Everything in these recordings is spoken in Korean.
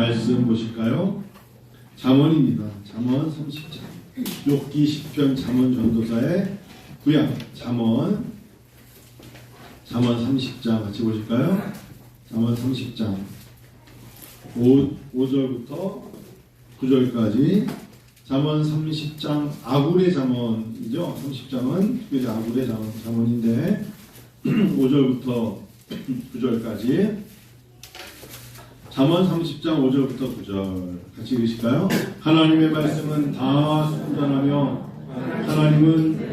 말씀 보실까요? 잠언입니다. 잠언 30장. 욥기, 시편, 잠언, 전도사의 구약. 잠언 30장 같이 보실까요? 잠언 30장 5절부터 9절까지. 잠언 30장 아굴의 잠언이죠. 30장은 특별히 아굴의 잠언인데 5절부터 9절까지. 잠언 30장 5절부터 9절 같이 읽으실까요? 하나님의 말씀은 다 순전하며 하나님은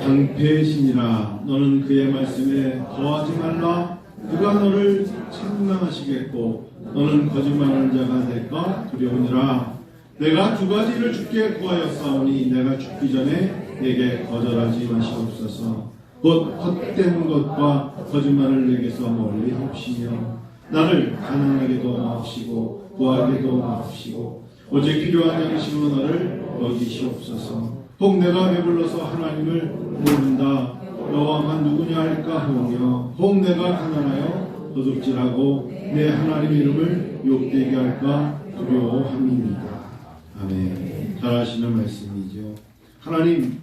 방패시니라. 너는 그의 말씀에 거하지 말라. 그가 너를 책망하시겠고 너는 거짓말하는 자가 될까 두려우니라. 내가 두 가지를 주께 구하였사오니 내가 죽기 전에 내게 거절하지 마시옵소서. 곧 헛된 것과 거짓말을 내게서 멀리 하옵시며 나를 가난하게도 마옵시고 부하게도 마옵시고 오직 필요한 양식으로 나를 먹이시옵소서. 혹 내가 배불러서 하나님을 모른다. 여호와가 누구냐 할까 하오며 혹 내가 가난하여 도둑질하고 내 하나님 이름을 욕되게 할까 두려워함이니이다. 아멘. 잘하시는 말씀이죠. 하나님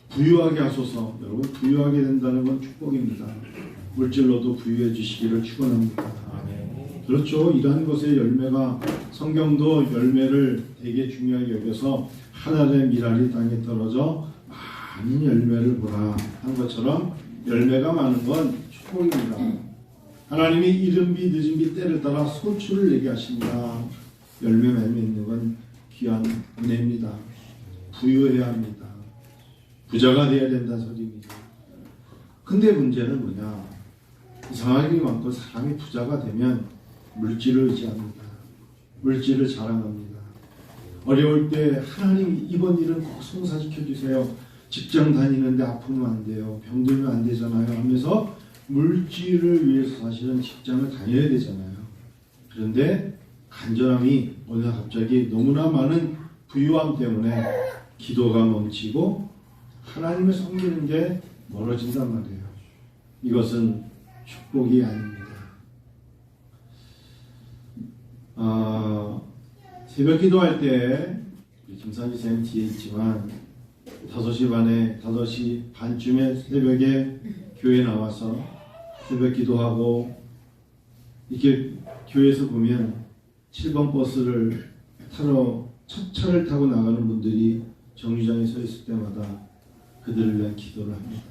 부유하게 하소서. 여러분 부유하게 된다는 건 축복입니다. 물질로도 부유해 주시기를 축원합니다. 아멘. 그렇죠. 이러한 것의 열매가 성경도 열매를 되게 중요하게 여겨서 하늘의 미랄이 땅에 떨어져 많은 열매를 보라 한 것처럼 열매가 많은 건 축복입니다. 하나님이 이른비 늦은비 때를 따라 소출을 내게 하십니다. 열매 맺는 건 귀한 은혜입니다. 부유해야 합니다. 부자가 되어야 된다는 소리입니다. 근데 문제는 뭐냐? 이상하게 많고 사람이 부자가 되면 물질을 의지합니다. 물질을 자랑합니다. 어려울 때 하나님 이번 일은 꼭 성사시켜주세요. 직장 다니는데 아프면 안 돼요. 병들면 안 되잖아요 하면서 물질을 위해서 사실은 직장을 다녀야 되잖아요. 그런데 간절함이 어느 날 갑자기 너무나 많은 부유함 때문에 기도가 멈추고 하나님을 섬기는 게 멀어진단 말이에요. 이것은 축복이 아닙니다. 새벽 기도할 때 김상희 쌤 뒤에 있지만 5시 반쯤에 새벽에 교회 나와서 새벽 기도하고 이렇게 교회에서 보면 7번 버스를 타러 첫 차를 타고 나가는 분들이 정류장에 서 있을 때마다 그들을 위한 기도를 합니다.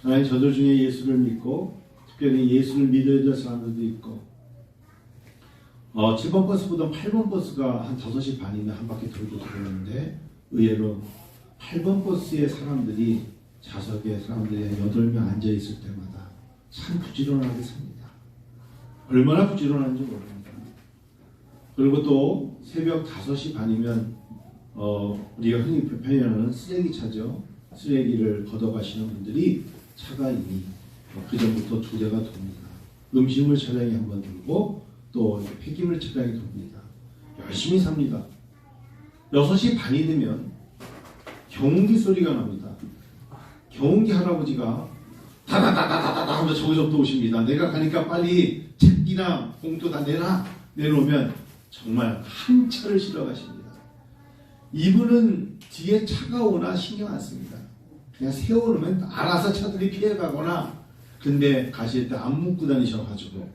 하나님 저들 중에 예수를 믿고 특별히 예수를 믿어야 될 사람들도 있고 7번 버스보다 8번 버스가 한 5시 반이면 한 바퀴 돌고 들어오는데 의외로 8번 버스의 사람들이 좌석에 사람들이 8명 앉아있을 때마다 참 부지런하게 삽니다. 얼마나 부지런한지 모릅니다. 그리고 또 새벽 5시 반이면 우리가 흔히 표현하는 쓰레기차죠. 쓰레기를 걷어가시는 분들이 차가 이미 그 전부터 2대가 돕니다. 음식물 차량이 한번 돌고 또 폐기물 차량이 돕니다. 열심히 삽니다. 6시 반이 되면 경운기 소리가 납니다. 경운기 할아버지가 다다다다다다 하면서 저기서부터 오십니다. 내가 가니까 빨리 책이나 봉투 다 내놓으면 정말 한 차를 실어 가십니다. 이분은 뒤에 차가 오나 신경 안 씁니다. 그냥 세워놓으면 알아서 차들이 피해가거나 근데 가실 때 안 묶고 다니셔가지고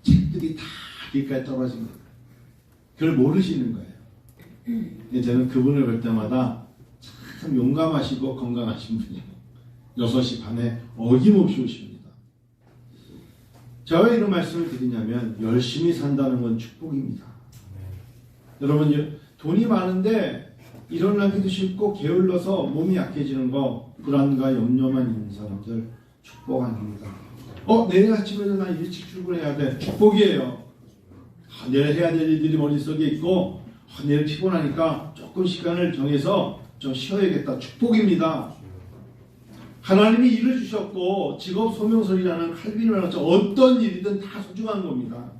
책들이 다 길가에 떨어집니다. 그걸 모르시는 거예요. 저는 그분을 볼 때마다 참 용감하시고 건강하신 분이에요. 6시 반에 어김없이 오십니다. 제가 왜 이런 말씀을 드리냐면 열심히 산다는 건 축복입니다. 여러분 돈이 많은데 일어나기도 쉽고 게을러서 몸이 약해지는 거 불안과 염려만 있는 사람들 축복 아닙니다. 내일 아침에는 나 일찍 출근해야 돼. 축복이에요. 내일 해야 될 일들이 머릿속에 있고 내일 피곤하니까 조금 시간을 정해서 좀 쉬어야겠다. 축복입니다. 하나님이 일을 주셨고 직업 소명설이라는 칼빈을 말하죠. 어떤 일이든 다 소중한 겁니다.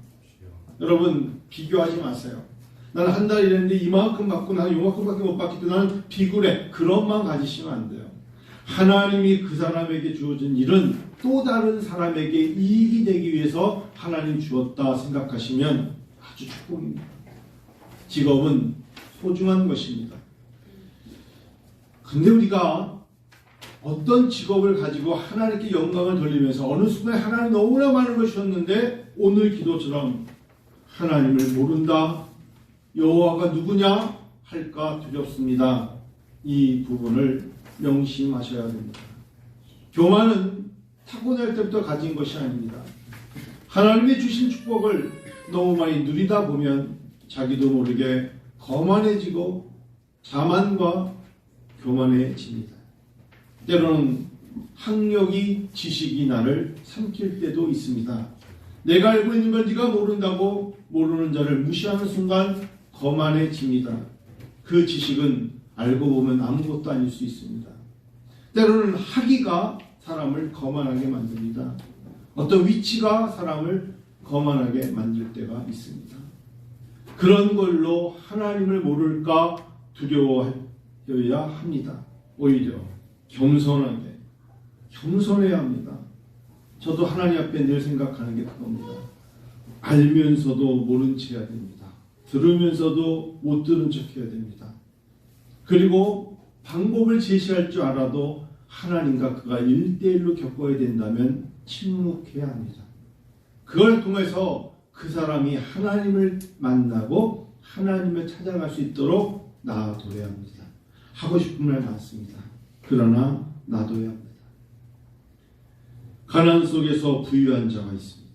여러분 비교하지 마세요. 나는 한 달 일했는데 이만큼 받고 나는 요만큼밖에 못 받기 때문에 나는 비굴해. 그런 마음 가지시면 안 돼요. 하나님이 그 사람에게 주어진 일은 또 다른 사람에게 이익이 되기 위해서 하나님 주었다 생각하시면 아주 축복입니다. 직업은 소중한 것입니다. 근데 우리가 어떤 직업을 가지고 하나님께 영광을 돌리면서 어느 순간에 하나님 너무나 많은 걸 주셨는데 오늘 기도처럼 하나님을 모른다, 여호와가 누구냐 할까 두렵습니다. 이 부분을 명심하셔야 됩니다. 교만은 타고날 때부터 가진 것이 아닙니다. 하나님이 주신 축복을 너무 많이 누리다 보면 자기도 모르게 거만해지고 자만과 교만해집니다. 때로는 학력이 지식이 나를 삼킬 때도 있습니다. 내가 알고 있는 걸 네가 모른다고 모르는 자를 무시하는 순간 거만해집니다. 그 지식은 알고 보면 아무것도 아닐 수 있습니다. 때로는 학위가 사람을 거만하게 만듭니다. 어떤 위치가 사람을 거만하게 만들 때가 있습니다. 그런 걸로 하나님을 모를까 두려워해야 합니다. 오히려 겸손해야 합니다. 저도 하나님 앞에 늘 생각하는 게 그겁니다. 알면서도 모른 체 해야 됩니다. 들으면서도 못 들은 척 해야 됩니다. 그리고 방법을 제시할 줄 알아도 하나님과 그가 1대1로 겪어야 된다면 침묵해야 합니다. 그걸 통해서 그 사람이 하나님을 만나고 하나님을 찾아갈 수 있도록 놔둬야 합니다. 하고 싶은 말 많습니다. 그러나 놔둬야 합니다. 가난 속에서 부유한 자가 있습니다.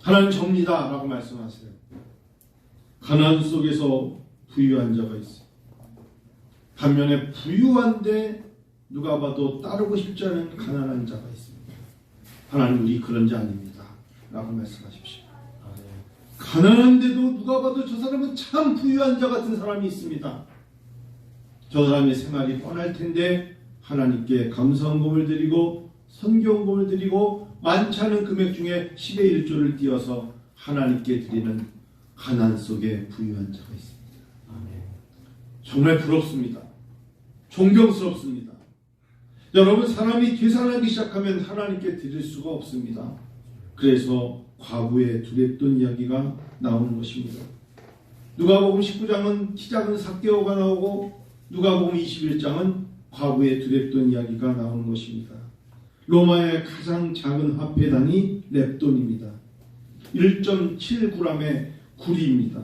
하나님 접니다 라고 말씀하세요. 가난 속에서 부유한 자가 있습니다. 반면에 부유한데 누가 봐도 따르고 싶지 않은 가난한 자가 있습니다. 하나님 우리 그런 자 아닙니다 라고 말씀하십시오. 가난한데도 누가 봐도 저 사람은 참 부유한 자 같은 사람이 있습니다. 저 사람의 생활이 뻔할 텐데 하나님께 감사헌금을 드리고 선교헌금을 드리고 많지 않은 금액 중에 10의 1조를 띄어서 하나님께 드리는 가난 속에 부유한 자가 있습니다. 정말 부럽습니다. 존경스럽습니다. 여러분, 사람이 계산하기 시작하면 하나님께 드릴 수가 없습니다. 그래서 과부의 두랬던 이야기가 나오는 것입니다. 누가복음 19장은 키 작은 삭개오가 나오고 누가복음 21장은 과부의 두랬던 이야기가 나오는 것입니다. 로마의 가장 작은 화폐단이 렙돈입니다. 1.7g의 구리입니다.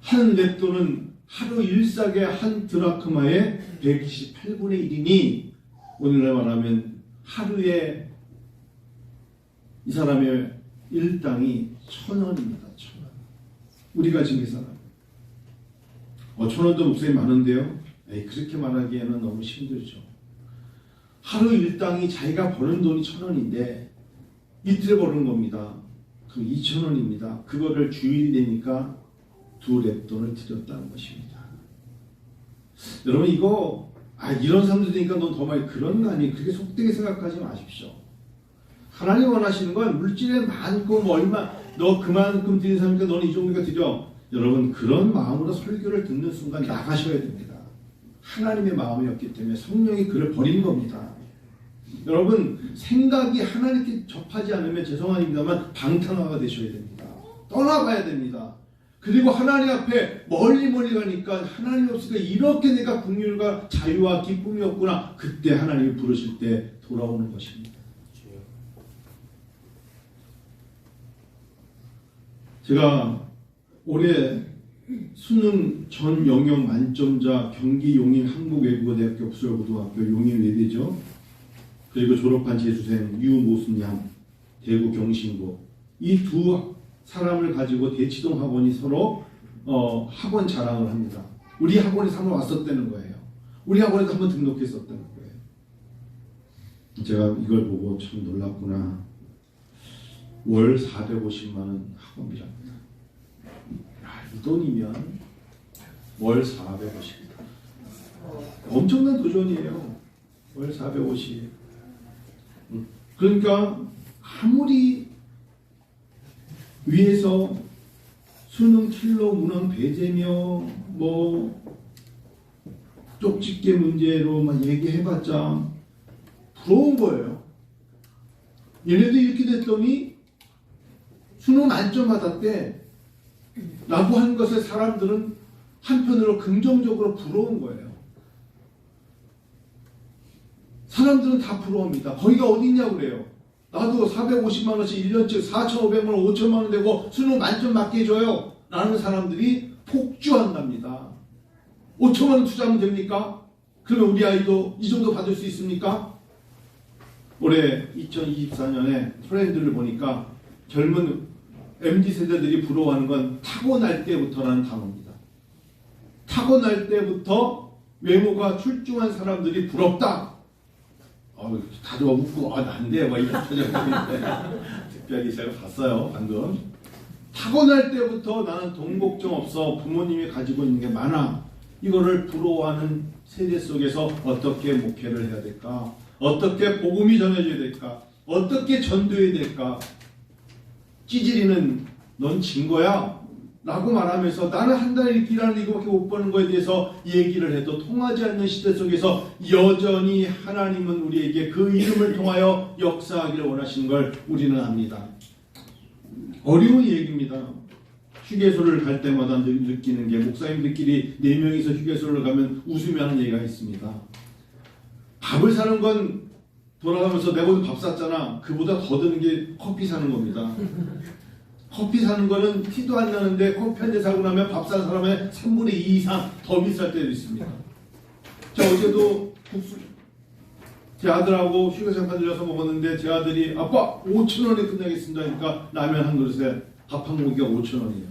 한 렙돈은 하루 일삭의 한 드라크마의 128분의 1이니 오늘날 말하면 하루에 이 사람의 일당이 1,000원입니다. 1,000원. 우리가 지금 계산하면 1,000원도 목소리 많은데요. 그렇게 말하기에는 너무 힘들죠. 하루 일당이 자기가 버는 돈이 1,000원인데 이틀에 버는 겁니다. 그럼 2,000원입니다. 그거를 주일이 되니까 2렙돈을 드렸다는 것입니다. 여러분 이거 이런 사람들 되니까 넌 더 많이 그런 거 아니에요. 그렇게 속되게 생각하지 마십시오. 하나님 원하시는 건 물질에 많고 뭐 얼마 너 그만큼 드리는 사람이니까 너는 이 정도가 드려. 여러분 그런 마음으로 설교를 듣는 순간 나가셔야 됩니다. 하나님의 마음이었기 때문에 성령이 그를 버린 겁니다. 여러분 생각이 하나님께 접하지 않으면 죄송합니다만 방탕화가 되셔야 됩니다. 떠나가야 됩니다. 그리고 하나님 앞에 멀리 가니까 하나님 없으니까 이렇게 내가 긍휼과 자유와 기쁨이 없구나. 그때 하나님이 부르실 때 돌아오는 것입니다. 제가 올해 수능 전 영역 만점자 경기 용인 한국외국어대학교 부설고등학교 용인 외대죠. 그리고 졸업한 재수생 유모순양 대구 경신고 이 두 사람을 가지고 대치동 학원이 서로 학원 자랑을 합니다. 우리 학원에서 한번 왔었다는 거예요. 우리 학원에서 한번 등록했었다는 거예요. 제가 이걸 보고 참 놀랐구나. 월 450만 원 학원비랍니다. 이 돈이면 월 450. 엄청난 도전이에요. 월 450. 그러니까 아무리 위에서 수능 킬러 문항 배제며 뭐 쪽집게 문제로 막 얘기해봤자 부러운 거예요. 얘네도 이렇게 됐더니 수능 만점 받았대 라고 한 것에 사람들은 한편으로 긍정적으로 부러운 거예요. 사람들은 다 부러웁니다. 거기가 어디 있냐고 그래요. 나도 450만 원씩 1년치 4,500만 원, 5천만 원 되고 수능 만점 맞게 해줘요 라는 사람들이 폭주한답니다. 5천만 원 투자하면 됩니까? 그러면 우리 아이도 이 정도 받을 수 있습니까? 올해 2024년에 트렌드를 보니까 젊은 MZ세대들이 부러워하는 건 타고날 때부터라는 단어입니다. 타고날 때부터 외모가 출중한 사람들이 부럽다. 다들 웃고 난데 막 이런 표정인데 특별히 제가 봤어요 방금. 타고날 때부터 나는 돈 걱정 없어 부모님이 가지고 있는 게 많아. 이거를 부러워하는 세대 속에서 어떻게 목회를 해야 될까? 어떻게 복음이 전해져야 될까? 어떻게 전도해야 될까? 찌질이는 넌 진 거야 라고 말하면서 나는 한 달에 일하는 이거밖에 못 버는 거에 대해서 얘기를 해도 통하지 않는 시대 속에서 여전히 하나님은 우리에게 그 이름을 통하여 역사하기를 원하시는 걸 우리는 압니다. 어려운 얘기입니다. 휴게소를 갈 때마다 느끼는 게 목사님들끼리 4명이서 휴게소를 가면 웃으며 하는 얘기가 있습니다. 밥을 사는 건 돌아가면서 내가 오늘 밥 샀잖아. 그보다 더 드는 게 커피 사는 겁니다. 커피 사는 거는 티도 안 나는데 커피 한 잔 사고 나면 밥 산 사람의 3분의 2 이상 더 비쌀 때도 있습니다. 자, 어제도 국수 제 아들하고 휴게소 잠깐 들려서 먹었는데 제 아들이 아빠 5,000원에 끝나겠습니다 하니까 라면 한 그릇에 밥 한 공기가 5,000원이에요.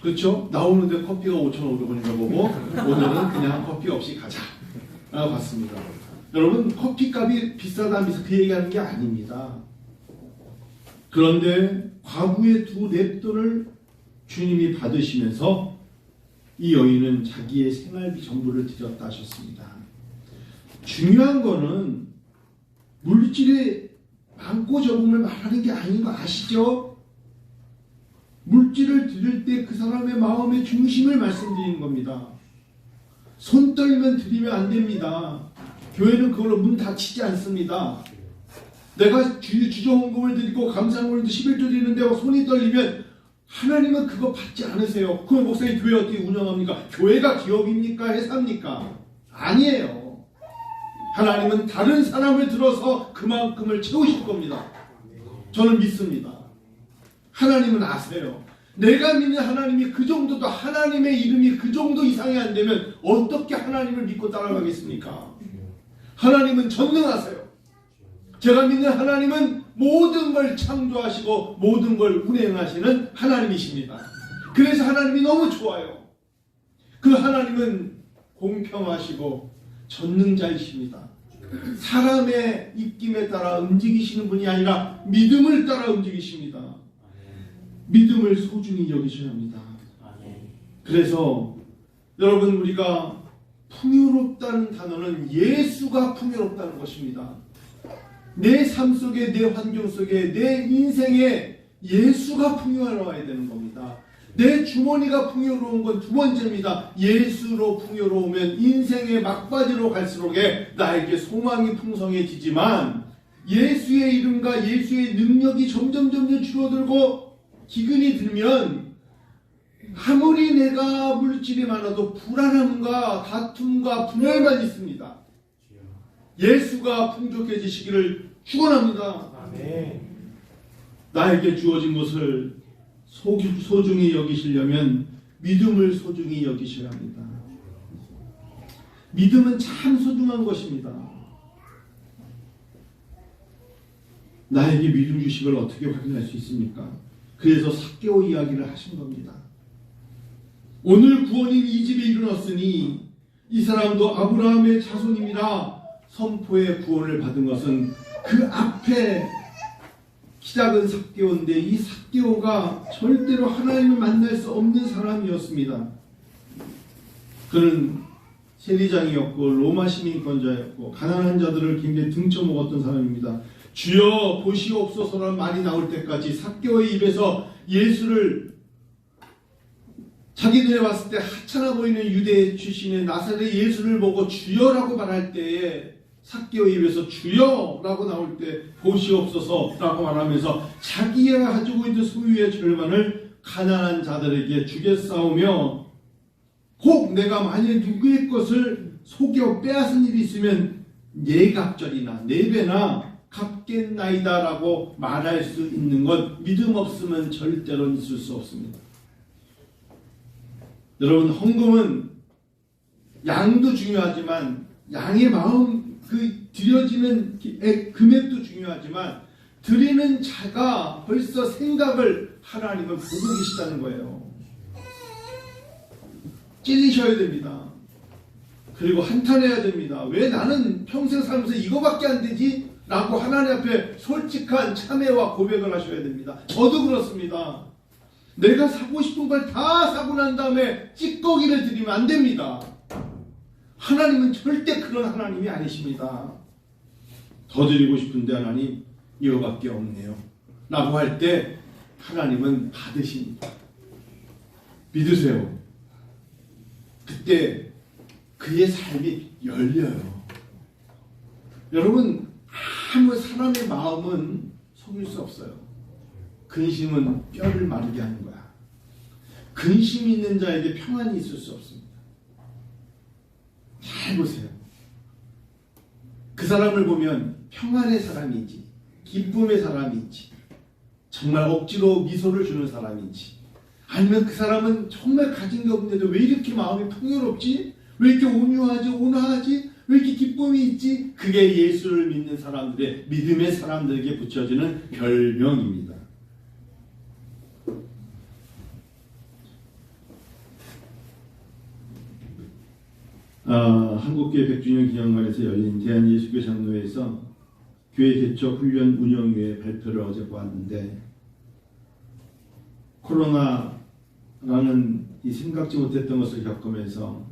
그렇죠? 나오는데 커피가 5,500원인가 보고 오늘은 그냥 커피 없이 가자 라고 봤습니다. 여러분 커피 값이 비싸다 안 비싸 그 얘기하는 게 아닙니다. 그런데 과부의 2 랩돈을 주님이 받으시면서 이 여인은 자기의 생활비 전부를 드렸다 하셨습니다. 중요한 거는 물질의 많고 적음을 말하는 게 아닌 거 아시죠? 물질을 드릴 때 그 사람의 마음의 중심을 말씀드리는 겁니다. 손 떨면 드리면 안 됩니다. 교회는 그걸로 문 닫히지 않습니다. 내가 주정헌금을 드리고 감사헌금을 11조 드리는데 손이 떨리면 하나님은 그거 받지 않으세요. 그럼 목사님 교회 어떻게 운영합니까? 교회가 기업입니까? 회사입니까? 아니에요. 하나님은 다른 사람을 들어서 그만큼을 채우실 겁니다. 저는 믿습니다. 하나님은 아세요. 내가 믿는 하나님이 그 정도도 하나님의 이름이 그 정도 이상이 안 되면 어떻게 하나님을 믿고 따라가겠습니까? 하나님은 전능하세요. 제가 믿는 하나님은 모든 걸 창조하시고 모든 걸 운행하시는 하나님이십니다. 그래서 하나님이 너무 좋아요. 그 하나님은 공평하시고 전능자이십니다. 사람의 입김에 따라 움직이시는 분이 아니라 믿음을 따라 움직이십니다. 믿음을 소중히 여기셔야 합니다. 그래서 여러분 우리가 풍요롭다는 단어는 예수가 풍요롭다는 것입니다. 내 삶 속에 내 환경 속에 내 인생에 예수가 풍요로워야 되는 겁니다. 내 주머니가 풍요로운 건 2번째입니다. 예수로 풍요로우면 인생의 막바지로 갈수록에 나에게 소망이 풍성해지지만 예수의 이름과 예수의 능력이 점점 줄어들고 기근이 들면 아무리 내가 물질이 많아도 불안함과 다툼과 분열만 있습니다. 예수가 풍족해지시기를 축원합니다. 나에게 주어진 것을 소중히 여기시려면 믿음을 소중히 여기셔야 합니다. 믿음은 참 소중한 것입니다. 나에게 믿음 주식을 어떻게 확인할 수 있습니까? 그래서 삭개오 이야기를 하신 겁니다. 오늘 구원인 이 집에 이르렀으니 이 사람도 아브라함의 자손입니다. 선포의 구원을 받은 것은 그 앞에 키 작은 삭개오인데 이 삭개오가 절대로 하나님을 만날 수 없는 사람이었습니다. 그는 세리장이었고 로마 시민권자였고 가난한 자들을 굉장히 등쳐먹었던 사람입니다. 주여 보시옵소서라는 말이 나올 때까지 삭개오의 입에서 예수를 자기 눈에 봤을 때 하찮아 보이는 유대 출신의 나사렛 예수를 보고 주여라고 말할 때에 삭개오 입에서 주여라고 나올 때 보시옵소서라고 말하면서 자기가 가지고 있는 소유의 절반을 가난한 자들에게 주겠사오며 혹 내가 만일 누구의 것을 속여 빼앗은 일이 있으면 네갑절이나 4배나 갚겠나이다라고 말할 수 있는 것, 믿음 없으면 절대로 있을 수 없습니다. 여러분, 헌금은 양도 중요하지만 양의 마음, 드려지는 금액도 중요하지만 드리는 자가 벌써 생각을 하나님을 보고 계시다는 거예요. 찔리셔야 됩니다. 그리고 한탄해야 됩니다. 왜 나는 평생 살면서 이거밖에 안 되지? 라고 하나님 앞에 솔직한 참회와 고백을 하셔야 됩니다. 저도 그렇습니다. 내가 사고 싶은 걸 다 사고 난 다음에 찌꺼기를 드리면 안 됩니다. 하나님은 절대 그런 하나님이 아니십니다. 더 드리고 싶은데 하나님 이거밖에 없네요 라고 할 때 하나님은 받으십니다. 믿으세요. 그때 그의 삶이 열려요. 여러분, 아무 사람의 마음은 속일 수 없어요. 근심은 뼈를 마르게 하는 거야. 근심이 있는 자에게 평안이 있을 수 없습니다. 잘 보세요. 그 사람을 보면 평안의 사람인지 기쁨의 사람인지 정말 억지로 미소를 주는 사람인지 아니면 그 사람은 정말 가진 게 없는데도 왜 이렇게 마음이 풍요롭지? 왜 이렇게 온유하지? 온화하지? 왜 이렇게 기쁨이 있지? 그게 예수를 믿는 사람들의 믿음의 사람들에게 붙여지는 별명입니다. 한국교회 100주년 기념관에서 열린 대한예수교 장로회에서 교회 개척 훈련 운영위회 발표를 어제 보았는데 코로나라는 이 생각지 못했던 것을 겪으면서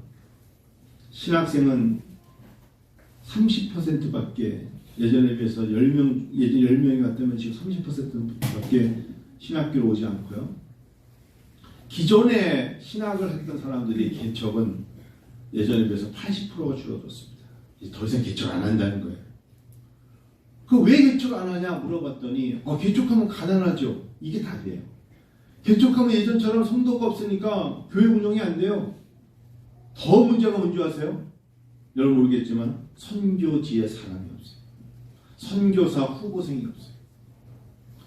신학생은 30%밖에 예전에 비해서 10명, 예전 10명이 같으면 지금 30%밖에 신학교로 오지 않고요. 기존에 신학을 했던 사람들이 개척은 예전에 비해서 80%가 줄어들었습니다. 더 이상 개척 안 한다는 거예요. 그 왜 개척 안 하냐 물어봤더니 개척하면 가난하죠. 이게 답이에요. 개척하면 예전처럼 성도가 없으니까 교회 운영이 안 돼요. 더 문제가 뭔지 아세요? 여러분 모르겠지만 선교지에 사람이 없어요. 선교사 후보생이 없어요.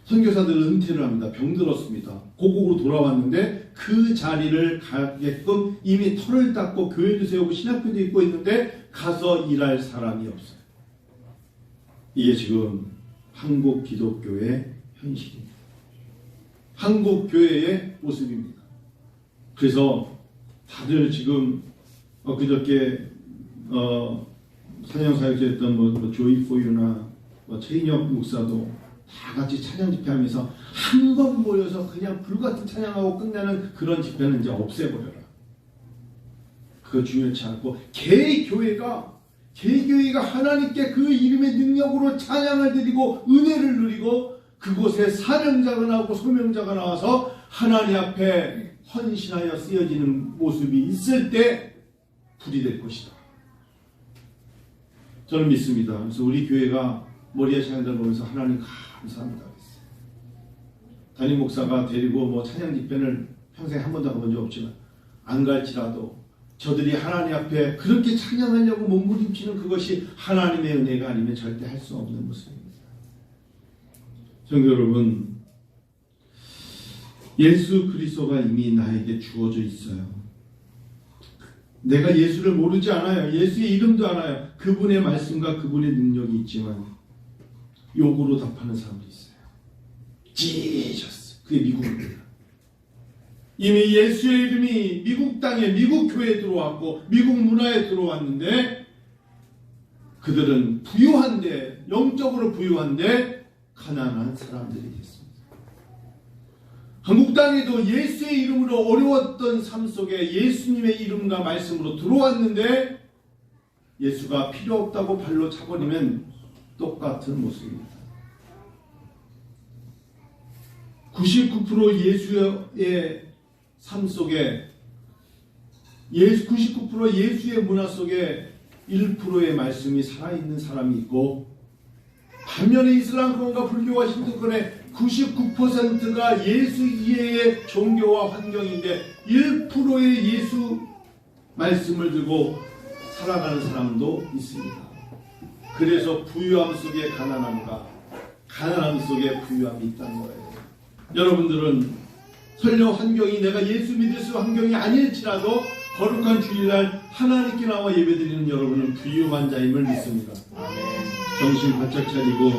선교사들은 은퇴를 합니다. 병들었습니다. 고국으로 돌아왔는데 그 자리를 가게끔 이미 터를 닦고 교회도 세우고 신학교도 있고 있는데 가서 일할 사람이 없어요. 이게 지금 한국 기독교의 현실입니다. 한국 교회의 모습입니다. 그래서 다들 지금 그저께 찬양사역자였던 조이포유나 최인혁 목사도 다 같이 찬양 집회하면서 한 번 모여서 그냥 불같은 찬양하고 끝나는 그런 집회는 이제 없애버려라. 그거 중요치 않고 개교회가 하나님께 그 이름의 능력으로 찬양을 드리고 은혜를 누리고 그곳에 사명자가 나오고 소명자가 나와서 하나님 앞에 헌신하여 쓰여지는 모습이 있을 때 불이 될 것이다. 저는 믿습니다. 그래서 우리 교회가 머리에 찬양들 보면서 하나님 감사합니다. 담임 목사가 데리고 찬양 집회를 평생 한 번도 가본 적 없지만 안 갈지라도 저들이 하나님 앞에 그렇게 찬양하려고 몸부림치는 그것이 하나님의 은혜가 아니면 절대 할 수 없는 모습입니다. 성도 여러분, 예수 그리스도가 이미 나에게 주어져 있어요. 내가 예수를 모르지 않아요. 예수의 이름도 알아요. 그분의 말씀과 그분의 능력이 있지만 욕으로 답하는 사람도 있어요. 지저스. 그게 미국입니다. 이미 예수의 이름이 미국 땅에 미국 교회에 들어왔고 미국 문화에 들어왔는데 그들은 부유한데 영적으로 부유한데 가난한 사람들이 됐습니다. 한국 땅에도 예수의 이름으로 어려웠던 삶 속에 예수님의 이름과 말씀으로 들어왔는데 예수가 필요 없다고 발로 차버리면 똑같은 모습입니다. 99% 예수의 삶 속에 99% 예수의 문화 속에 1%의 말씀이 살아있는 사람이 있고, 반면에 이슬람권과 불교와 힌두권의 99%가 예수 이해의 종교와 환경인데 1%의 예수 말씀을 들고 살아가는 사람도 있습니다. 그래서 부유함 속에 가난함과 가난함 속에 부유함이 있다는 거예요. 여러분들은 설령 환경이 내가 예수 믿을 수 환경이 아닐지라도 거룩한 주일날 하나님께 나와 예배드리는 여러분은 부유한 자임을 믿습니다. 정신 바짝 차리고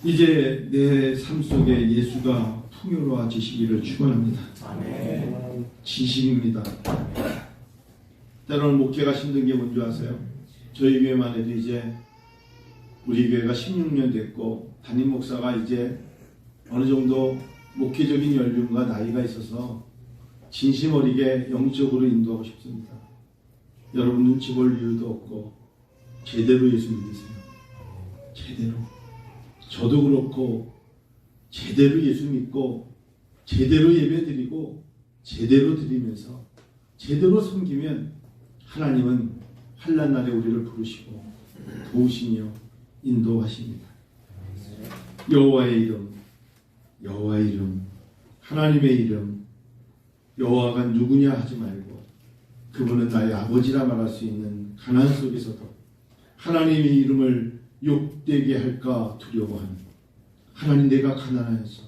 이제 내 삶 속에 예수가 풍요로워지시기를 축원합니다. 진심입니다. 때로는 목회가 힘든 게 뭔지 아세요? 저희 교회만 해도 이제 우리 교회가 16년 됐고 담임 목사가 이제 어느 정도 목회적인 연륜과 나이가 있어서 진심 어리게 영적으로 인도하고 싶습니다. 여러분 눈치 볼 이유도 없고 제대로 예수 믿으세요. 제대로. 저도 그렇고 제대로 예수 믿고 제대로 예배드리고 제대로 드리면서 제대로 섬기면 하나님은 환난 날에 우리를 부르시고 도우시며 인도하십니다. 여호와의 이름, 여호와의 이름, 하나님의 이름, 여호와가 누구냐 하지 말고 그분은 나의 아버지라 말할 수 있는 가난 속에서도 하나님의 이름을 욕되게 할까 두려워하는, 하나님 내가 가난해서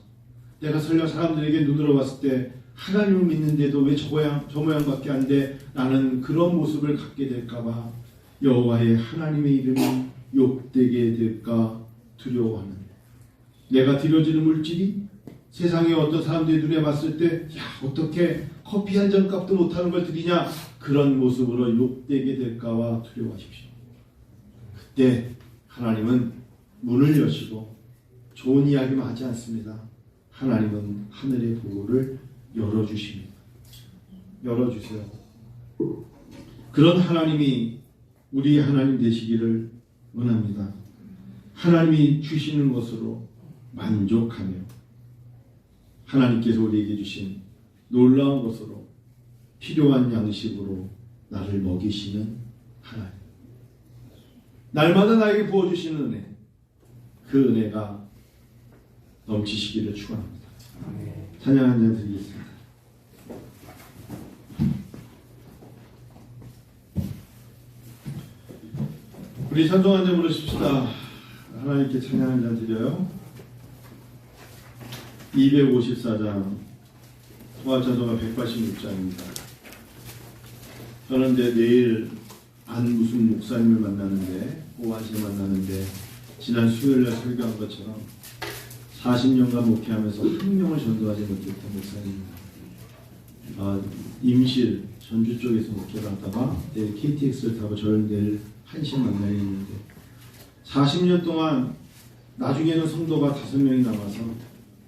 내가 설령 사람들에게 눈으로 봤을 때 하나님을 믿는데도 왜 저 모양밖에 안 돼? 나는 그런 모습을 갖게 될까봐 여호와의 하나님의 이름이 욕되게 될까 두려워하는, 내가 드려지는 물질이 세상에 어떤 사람들이 눈에 봤을 때 야 어떻게 커피 한 잔 값도 못하는 걸 드리냐, 그런 모습으로 욕되게 될까봐 두려워하십시오. 그때 하나님은 문을 여시고 좋은 이야기만 하지 않습니다. 하나님은 하늘의 보고를 열어주십니다. 열어주세요. 그런 하나님이 우리 하나님 되시기를 원합니다. 하나님이 주시는 것으로 만족하며 하나님께서 우리에게 주신 놀라운 것으로 필요한 양식으로 나를 먹이시는 하나님, 날마다 나에게 부어주시는 은혜, 그 은혜가 넘치시기를 축원합니다. 찬양 한 잔 드리겠습니다. 우리 찬송 한 잔 부르십시다. 하나님께 찬양 한 잔 드려요. 254장 통합찬송가 186장입니다. 저는 이제 내일 안 무슨 목사님을 만나는데, 오한시를 만나는데, 지난 수요일날 설교한 것처럼 40년간 목회하면서 한 명을 전도하지 못했던 목사님입니다. 임실 전주 쪽에서 목회를 하다가 내일 KTX를 타고 저를 내일 1시에 만나야 했는데 40년 동안 나중에는 성도가 5명이 남아서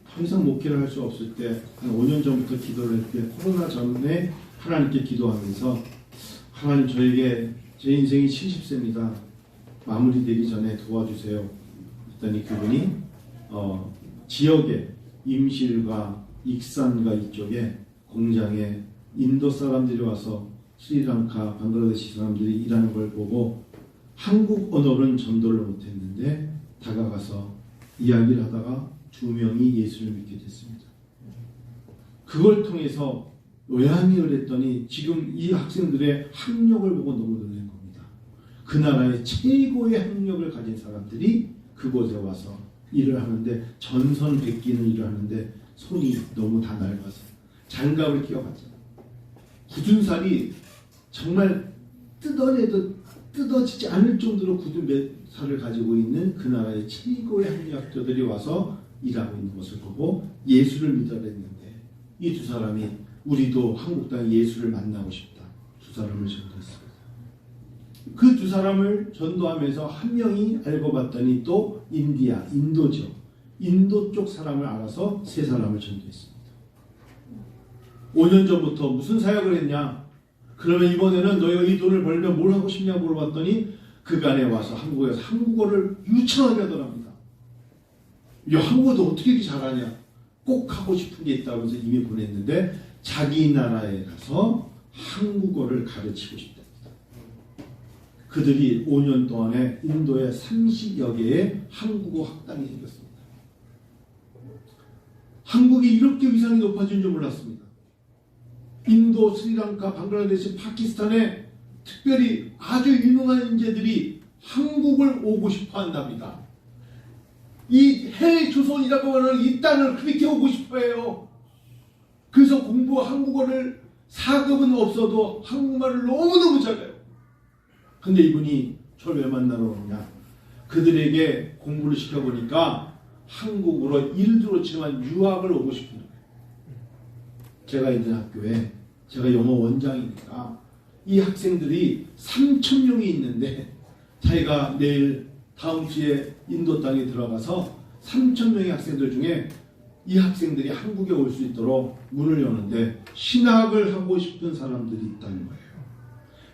더 이상 목회를 할 수 없을 때 한 5년 전부터 기도를 했는데, 코로나 전에 하나님께 기도하면서 하나님 저에게 제 인생이 70세입니다. 마무리되기 전에 도와주세요. 그랬더니 그분이 지역에 임실과 익산과 이쪽에 공장에 인도 사람들이 와서 스리랑카, 방글라데시 사람들이 일하는 걸 보고 한국 언어는 전도를 못했는데 다가가서 이야기를 하다가 2명이 예수를 믿게 됐습니다. 그걸 통해서 외함이을 했더니 지금 이 학생들의 학력을 보고 너무 놀란 겁니다. 그 나라의 최고의 학력을 가진 사람들이 그곳에 와서 일을 하는데, 전선 베끼는 일을 하는데 손이 너무 다 낡아서 장갑을 끼워봤잖아요. 굳은 살이 정말 뜯어내도 뜯어지지 않을 정도로 굳은 살을 가지고 있는 그 나라의 최고의 학력자들이 와서 일하고 있는 것을 보고 예수를 믿어냈는데, 이 두 사람이 우리도 한국 땅에 예수를 만나고 싶다. 두 사람을 전도했습니다. 그 두 사람을 전도하면서 한 명이 알고 봤더니 또 인도죠. 인도 쪽 사람을 알아서 3사람을 전도했습니다. 5년 전부터 무슨 사역을 했냐? 그러면 이번에는 너희가 이 돈을 벌면 뭘 하고 싶냐 물어봤더니 그간에 와서 한국에서 한국어를 유창하게 하더랍니다. 야, 한국어도 어떻게 이렇게 잘하냐? 꼭 하고 싶은 게 있다고 해서 이미 보냈는데 자기 나라에 가서 한국어를 가르치고 싶답니다. 그들이 5년 동안에 인도에 30여 개의 한국어 학당이 생겼습니다. 한국이 이렇게 위상이 높아진 줄 몰랐습니다. 인도, 스리랑카, 방글라데시, 파키스탄에 특별히 아주 유능한 인재들이 한국을 오고 싶어 한답니다. 이 해외 조선이라고 하는 이 땅을 그렇게 오고 싶어 해요. 그래서 한국어를 4급은 없어도 한국말을 너무너무 잘해요. 근데 이분이 저를 왜 만나러 오느냐? 그들에게 공부를 시켜보니까 한국으로 일도 그렇지만 유학을 오고 싶은 거예요. 제가 있는 학교에 제가 영어 원장이니까 이 학생들이 3,000명이 있는데 자기가 내일 다음 주에 인도 땅에 들어가서 3,000명의 학생들 중에 이 학생들이 한국에 올 수 있도록 문을 여는데 신학을 하고 싶은 사람들이 있다는 거예요.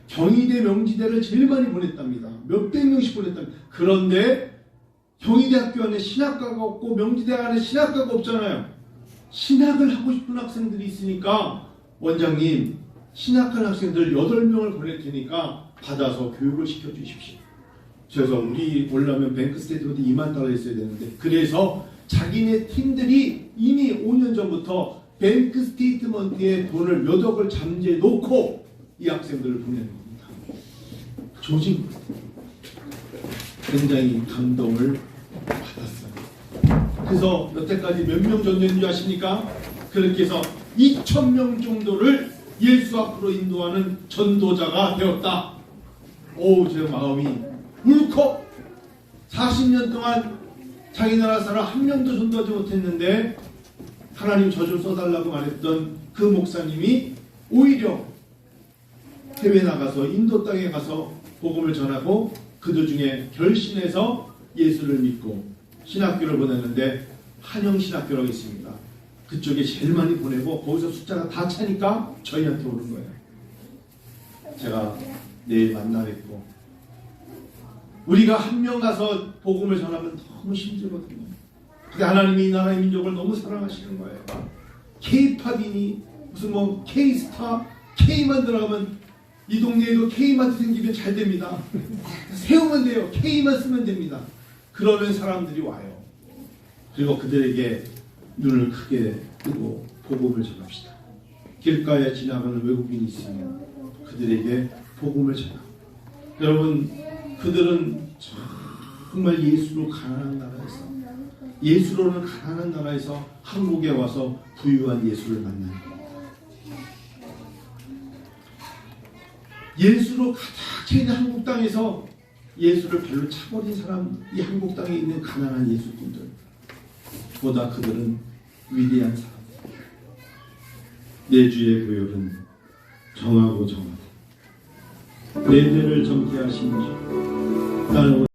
경희대, 명지대를 제일 많이 보냈답니다. 몇백 명씩 보냈답니다. 그런데 경희대 학교 안에 신학과가 없고 명지대 안에 신학과가 없잖아요. 신학을 하고 싶은 학생들이 있으니까 원장님 신학한 학생들 8명을 보낼 테니까 받아서 교육을 시켜주십시오. 그래서 우리 올라면 뱅크 스테이트먼트 2만 달러 있어야 되는데 그래서 자기네 팀들이 이미 5년 전부터 뱅크 스테이트먼트에 돈을 몇 억을 잠재 놓고 이 학생들을 보내는 겁니다. 조직 굉장히 감동을 받았어요. 그래서 여태까지 몇 명 전도했는지 아십니까? 그렇게 해서 2,000명 정도를 예수 앞으로 인도하는 전도자가 되었다. 오, 제 마음이 울컥. 40년 동안 자기 나라 사람 한 명도 전도하지 못했는데 하나님 저 좀 써달라고 말했던 그 목사님이 오히려 해외 나가서 인도 땅에 가서 복음을 전하고 그들 중에 결신해서 예수를 믿고 신학교를 보냈는데 한영신학교라고 있습니다. 그쪽에 제일 많이 보내고 거기서 숫자가 다 차니까 저희한테 오는 거예요. 제가 내일 만나 뵙고 우리가 한 명 가서 복음을 전하면 너무 힘들거든요. 근데 하나님이 이 나라의 민족을 너무 사랑하시는 거예요. K-팝이니 무슨 뭐 K-스타 K만 들어가면 이 동네에도 K마트 생기면 잘 됩니다. 세우면 돼요. K만 쓰면 됩니다. 그러면 사람들이 와요. 그리고 그들에게 눈을 크게 뜨고 복음을 전합시다. 길가에 지나가는 외국인이 있으면 그들에게 복음을 전하고 여러분 그들은 정말 예수로 가난한 나라에서 예수로는 가난한 나라에서 한국에 와서 부유한 예수를 만나는 겁니다. 예수로 가득 차 있는 한국 땅에서 예수를 발로 차버린 사람, 이 한국 땅에 있는 가난한 예수꾼들 보다 그들은 위대한 사람. 내 주의 교열은 정하고 정하고 내 죄를 정케 하신 주 나는